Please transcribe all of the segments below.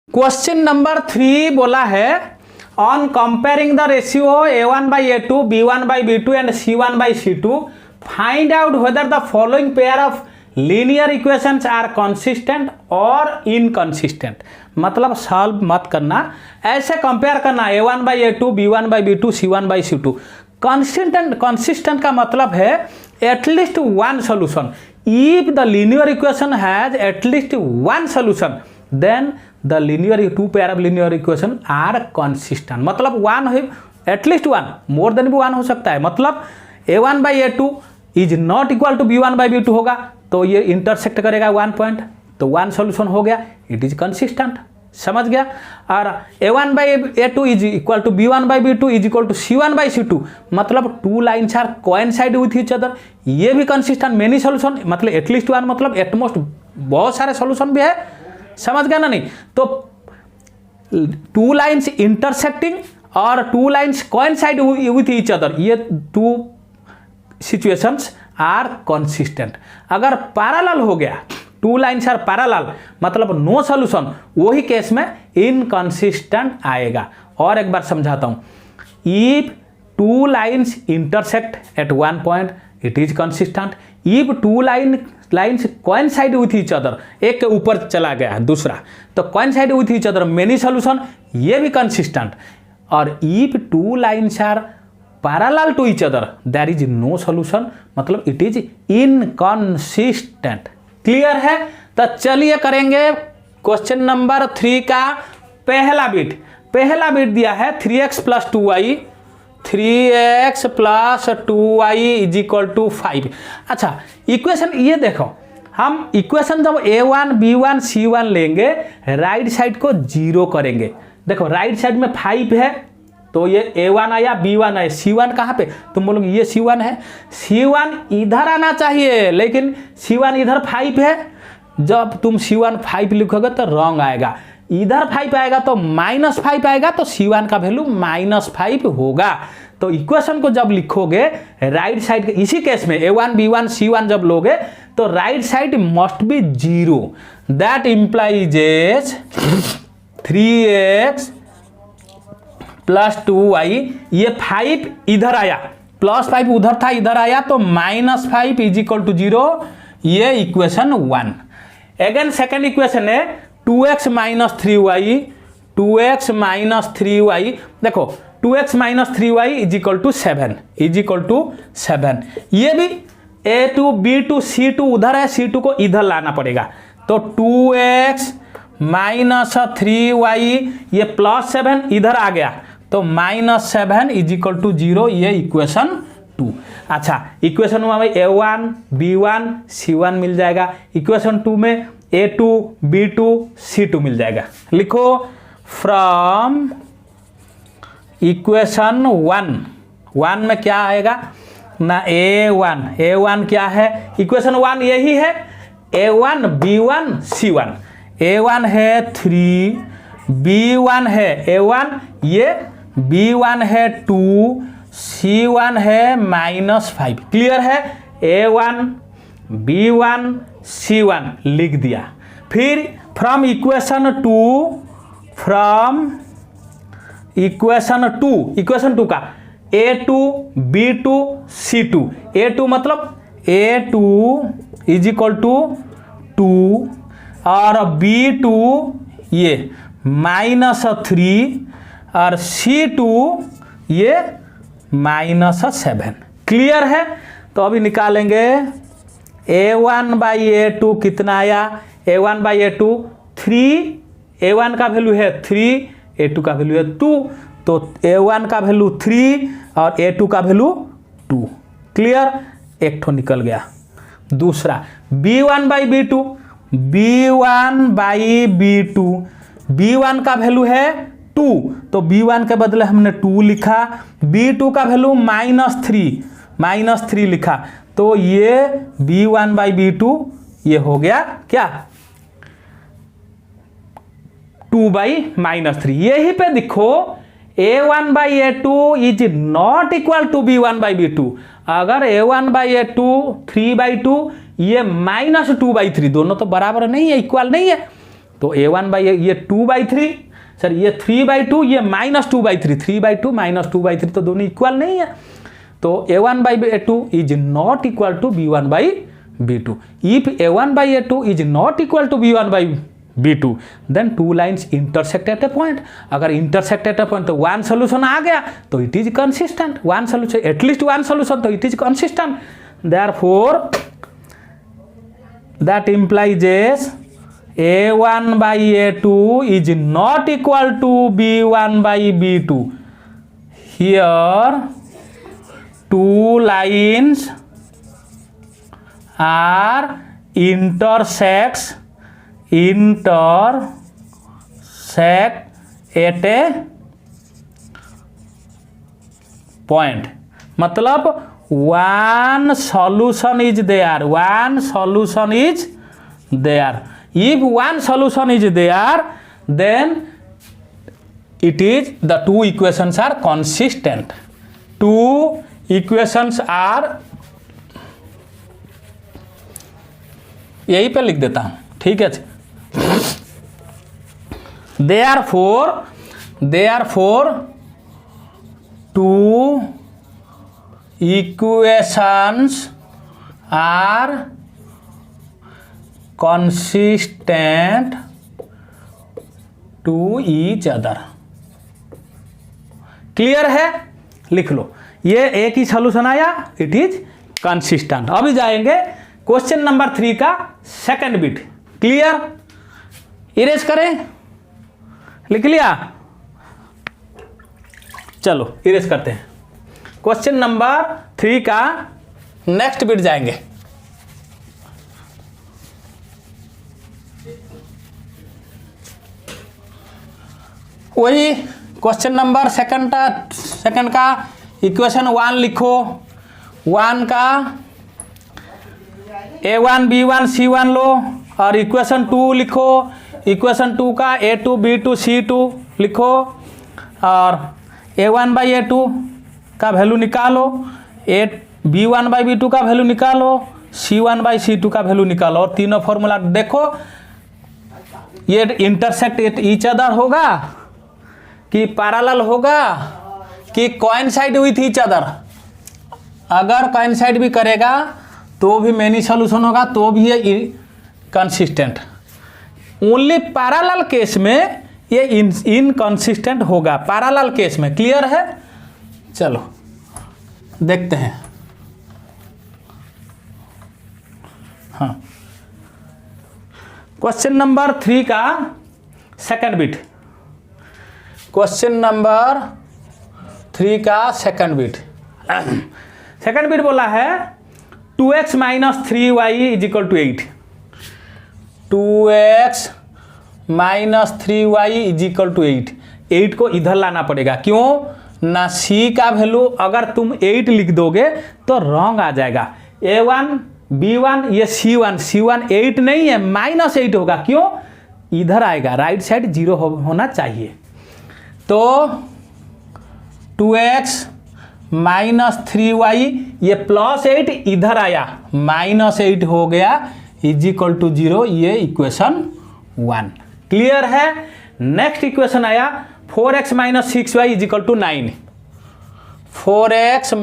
Question number 3 बोला है on comparing the ratio a1/a2 b1/b2 and c1/c2 find out whether the following pair of linear equations are consistent और inconsistent. मतलब solve मत करना, ऐसे compare करना a1/a2 b1/b2 c1/c2। कंसिस्टेंट का मतलब है at least one solution. If the linear equation has at least one solution then the linear two pair of linear equation are consistent. मतलब वन है, एटलीस्ट वन, मोर देन भी one हो सकता है। मतलब a1/a2 is not equal to b1/b2 होगा तो ये इंटरसेक्ट करेगा वन पॉइंट, तो वन सोल्यूशन हो गया, इट इज कंसिस्टेंट। समझ गया। और a1/a2 is equal to b1/b2 is equal to c1/c2, मतलब two lines are coincide with each other, ये भी कंसिस्टेंट। मेनी सोल्यूशन मतलब एटलीस्ट वन, मतलब एटमोस्ट बहुत सारे सोल्यूशन भी है। समझ गया ना? नहीं तो टू लाइन्स इंटरसेक्टिंग और two lines coincide with each other, ये टू सिचुएशंस आर कंसिस्टेंट। अगर पैरेलल हो गया, टू लाइन्स आर पैरेलल, मतलब नो सॉल्यूशन, वही केस में इनकंसिस्टेंट आएगा। और एक बार समझाता हूं, if two lines intersect eight one point it is consistent. If two lines coincide with each other, एक के ऊपर चला गया दूसरा, तो coincide with each other many solution, ये भी कंसिस्टेंट। और if two lines are parallel to each other there is no solution, मतलब इट इज इनकंसिस्टेंट। क्लियर है? तो चलिए करेंगे क्वेश्चन नंबर 3 का पहला बिट। पहला बिट दिया है 3x + 2y, 3x + 2y is equal to 5। अच्छा, इक्वेशन ये देखो, हम इक्वेशन जब a1 b1 c1 लेंगे, राइट साइड को 0 करेंगे। देखो राइट साइड में 5 है तो ये a1 आया, b1 आया, c1 कहाँ पे? तुम बोलोगे ये c1 है, c1 इधर आना चाहिए, लेकिन c1 इधर 5 है। जब तुम c1 5 लिखोगे तो रॉन्ग आएगा, इधर 5 आएगा तो -5 आएगा, तो c1 का वैल्यू -5 होगा। तो इक्वेशन को जब लिखोगे राइट साइड, इसी केस में a1 b1 c1 जब लोगे तो right side must be 0। That implies 3x + 2y, ये 5 इधर आया, +5 उधर था, इधर आया, तो -5 इज इक्वल टू 0, ये इक्वेशन 1। अगेन सेकेंड इक्वेशन है 2x - 3y, 2x - 3y। देखो 2x - 3y is equal to 7, is equal to 7। ये भी a2 b2 c2 उधर है, c2 को इधर लाना पड़ेगा, तो 2x - 3y, ये +7 इधर आ गया, तो -7 इज इक्वल टू 0, ये इक्वेशन 2। अच्छा, इक्वेशन 1 में a1 b1 c1 मिल जाएगा, इक्वेशन 2 में a2 b2 c2 मिल जाएगा। लिखो फ्रॉम इक्वेशन 1 में क्या आएगा ना, a1 क्या है, इक्वेशन 1 यही है, a1 b1 c1। a1 है 3, b1 है a1, ये b1 है 2, c1 है -5। क्लियर है? a1 b1 c1 लिख दिया। फिर फ्रॉम इक्वेशन 2 का a2 b2 c2, a2 मतलब a2 इज इक्वल टू 2 और b2 ये -3 और c2 ये -7। क्लियर है? तो अभी निकालेंगे a1/a2 कितना आया, a1/a2 3, a1 का वैल्यू है 3, a2 का वैल्यू है 2, तो a1 का वैल्यू 3 और a2 का वैल्यू 2। क्लियर? एक ठो निकल गया। दूसरा b1/b2, b1 का वैल्यू है 2, तो b1 के बदले हमने 2 लिखा, b2 का वैल्यू -3 लिखा, तो ये b1/b2 ये हो गया क्या, 2/-3। यही पे देखो a1/a2 is not equal to b1/b2। अगर a1/a2 3/2, ये -2/3, दोनों तो बराबर नहीं है, इक्वल नहीं है, तो A1 ये 2/3, सर ये 3/2, ये -2/3, 3/2 -2/3 तो दोनों इक्वल नहीं है। तो A1/A2 is not equal to B1/B2। If A1/A2 is not equal to B1/B2 then two lines intersect at a point. अगर इंटरसेक्ट एट ए पॉइंट तो वन सोल्यूशन आ गया तो it is consistent, one solution, at least one solution, तो it is consistent. Therefore that implies A1/A2 is not equal to B1/B2. Here two lines are intersect at a point। मतलब one solution is there, one solution is there। If one solution is there then it is the two equations are consistent। two equations are, यही पे लिख देता हूं, ठीक है। therefore two equations are consistent to each other। Clear है? लिख लो, ये एक ही सॉल्यूशन आया, इट इज कंसिस्टेंट। अभी जाएंगे क्वेश्चन नंबर 3 का सेकंड बिट। क्लियर? इरेज करें, लिख लिया? चलो इरेज करते हैं। क्वेश्चन नंबर 3 का नेक्स्ट बिट जाएंगे। वही क्वेश्चन नंबर सेकंड का इक्वेशन 1 लिखो। 1 का A1 B1 C1 लो और इक्वेशन 2 लिखो। इक्वेशन 2 का A2 B2 C2 लिखो और A1/A2 का वैल्यू निकालो, B1/B2 का वैल्यू निकालो, C1/C2 का वैल्यू निकालो और तीनों फॉर्मूला देखो ये इंटरसेक्ट ईच अदर होगा कि पैरेलल होगा कि कोइंसाइड विथ ईच अदर। अगर कोइंसाइड भी करेगा तो भी मेनी सॉल्यूशन होगा, तो भी ये कंसिस्टेंट। ओनली पैरेलल केस में ये इनकंसिस्टेंट होगा, पैरेलल केस में। क्लियर है? चलो देखते हैं। हाँ, क्वेश्चन नंबर 3 का सेकंड बिट। क्वेश्चन नंबर 3 का सेकंड बिट। सेकंड बिट बोला है 2x - 3y = 8। 2x - 3y = 8। 8 को इधर लाना पड़ेगा। क्यों ना? c का वैल्यू अगर तुम 8 लिख दोगे तो रॉन्ग आ जाएगा। A1 B1 ये C1 8 नहीं है, -8 होगा। क्यों? इधर आएगा, राइट साइड 0 होना चाहिए। तो 2x - 3y ये +8 इधर आया, -8 हो गया, = 0। ये इक्वेशन 1। क्लियर है? नेक्स्ट इक्वेशन आया 4x - 6y = 9। 4x -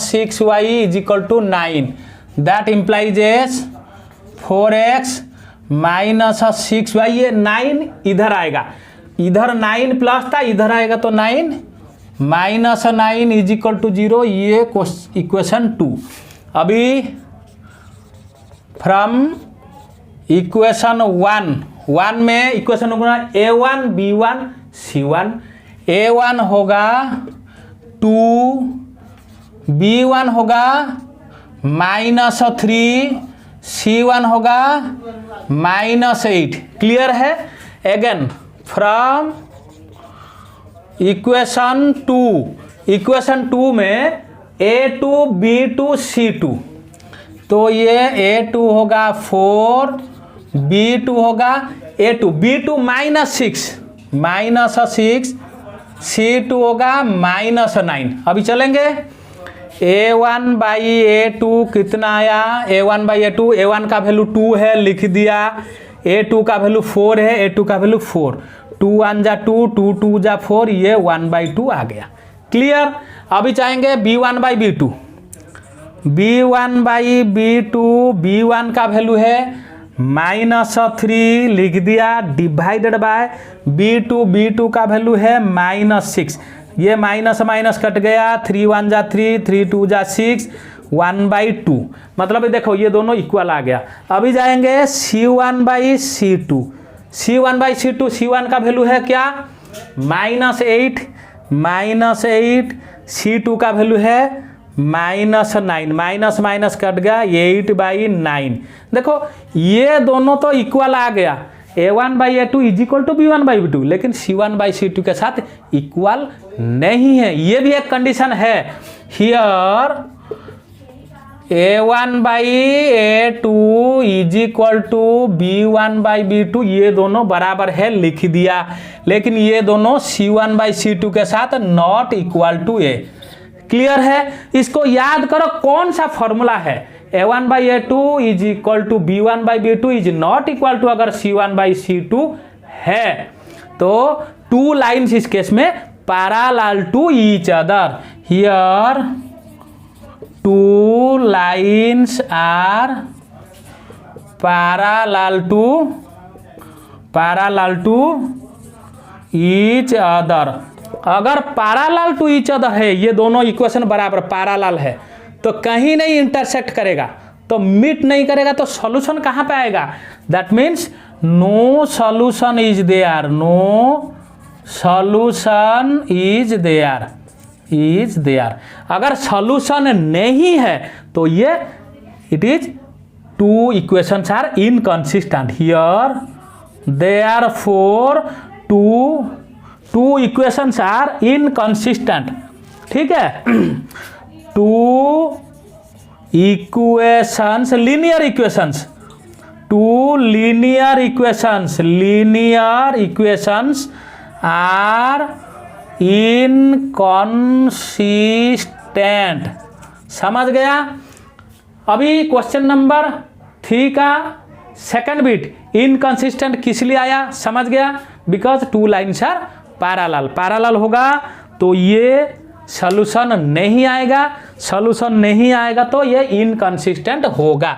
6y = 9। That implies 4x - 6y ये 9 इधर आएगा, इधर 9 प्लस था, इधर आएगा तो 9 -9 = 0। ये इक्वेशन 2। अभी फ्रॉम इक्वेशन 1 में इक्वेशन होगा A1 B1 C1। A1 होगा 2, B1 होगा -3, C1 होगा -8। क्लियर है? अगेन फ्रॉम इक्वेशन 2 में A2 B2 C2। तो ये A2 होगा 4, B2 होगा A2 B2 -6, C2 होगा -9। अभी चलेंगे। A1/A2 कितना आया? A1/A2 A1 का वैल्यू 2 है, लिख दिया। A2 का वैल्यू 4 है, A2 का वैल्यू 4, 2 1 जा 2, 2 2 जा 4, ये 1/2 आ गया। क्लियर। अभी चाहेंगे B1 by B2, B1 by B2, B1 का वैल्यू है -3 लिख दिया, डिवाइडेड बाय B2 का वैल्यू है -6, ये माइनस माइनस कट गया, 3 1 जा 3, 3 2 जा 6, 1/2, मतलब देखो ये दोनों इक्वल आ गया। अभी जाएंगे C1 by C2, C1 by C2, C1 का वैल्यू है क्या -8, C2 का वैल्यू है -9, माइनस माइनस कट गया, 8/9। देखो ये दोनों तो इक्वल आ गया, A1 by A2 is equal to B1 by B2, लेकिन C1 बाई C2 के साथ इक्वल नहीं है, ये भी एक कंडीशन है। Here A1 by A2 is equal to B1 by B2, ये दोनों बराबर है लिख दिया, लेकिन ये दोनों C1 बाई C2 के साथ not equal to A. Clear है। इसको याद करो कौन सा फॉर्मूला है, A1 by A2 is equal to B1 by B2 is not equal to अगर C1 बाई C2 है तो टू लाइन्स इस केस में parallel to each other. Here two lines are parallel to each other. अगर parallel to each other है, ये दोनों equation बराबर पैरेलल है, तो कहीं नहीं इंटरसेक्ट करेगा, तो मीट नहीं करेगा, तो सॉल्यूशन कहाँ पे आएगा? That means no solution is there, no solution is there. अगर सॉल्यूशन नहीं है तो ये it is two equations are inconsistent. Here therefore two equations are inconsistent. ठीक है, two equations linear equations are inconsistent. समझ गया। अभी क्वेश्चन नंबर 3 का सेकंड बिट इनकंसिस्टेंट किस लिए आया, समझ गया? Because two lines are parallel होगा तो ये सॉल्यूशन नहीं आएगा, तो ये इनकंसिस्टेंट होगा।